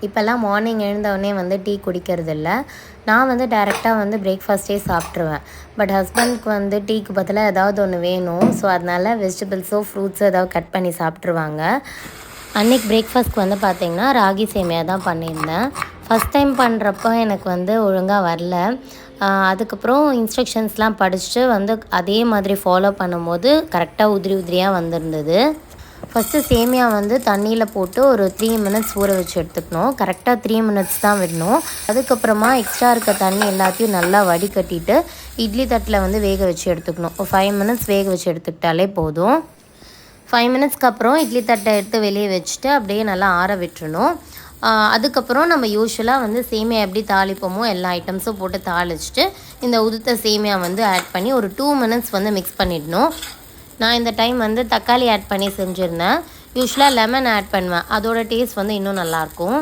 இப்போல்லாம் மார்னிங் எழுந்தவுடனே வந்து டீ குடிக்கிறதில்ல. நான் வந்து டைரெக்டாக வந்து பிரேக்ஃபாஸ்ட்டே சாப்பிட்ருவேன். பட் ஹஸ்பண்ட்க்கு வந்து டீக்கு பதிலாக ஏதாவது ஒன்று வேணும். ஸோ அதனால் வெஜிடபிள்ஸோ ஃப்ரூட்ஸோ ஏதாவது கட் பண்ணி சாப்பிட்ருவாங்க. அன்றைக்கி பிரேக்ஃபாஸ்ட்க்கு வந்து பார்த்திங்கன்னா ராகி சேமியா தான் பண்ணியிருந்தேன். ஃபஸ்ட் டைம் பண்ணுறப்போ எனக்கு வந்து ஒழுங்காக வரல. அதுக்கப்புறம் இன்ஸ்ட்ரக்ஷன்ஸ்லாம் படிச்சுட்டு வந்து அதே மாதிரி ஃபாலோ பண்ணும்போது கரெக்டாக உதிரி உதிரியாக வந்திருந்தது. ஃபஸ்ட்டு சேமியா வந்து தண்ணியில் போட்டு ஒரு 3 மினிட்ஸ் ஊற வச்சு எடுத்துக்கணும். கரெக்டாக 3 மினிட்ஸ் தான் விடணும். அதுக்கப்புறமா எக்ஸ்ட்ரா இருக்க தண்ணி எல்லாத்தையும் நல்லா வடிகட்டிட்டு இட்லி தட்டில் வந்து வேக வச்சு எடுத்துக்கணும். ஒரு 5 மினிட்ஸ் வேக வச்சு எடுத்துக்கிட்டாலே போதும். 5 மினிட்ஸ்க்கு அப்புறம் இட்லி தட்டை எடுத்து வெளியே வச்சுட்டு அப்படியே நல்லா ஆற விட்டுறணும். அதுக்கப்புறம் நம்ம யூஸ்வலாக வந்து சேமியா எப்படி தாளிப்போமோ எல்லா ஐட்டம்ஸும் போட்டு தாளிச்சிட்டு இந்த உதுத்த சேமியா வந்து ஆட் பண்ணி ஒரு 2 மினிட்ஸ் வந்து மிக்ஸ் பண்ணிடணும். நான் இந்த டைம் வந்து தக்காளி ஆட் பண்ணி செஞ்சுருந்தேன். யூஸ்வலாக லெமன் ஆட் பண்ணுவேன். அதோட டேஸ்ட் வந்து இன்னும் நல்லாயிருக்கும்.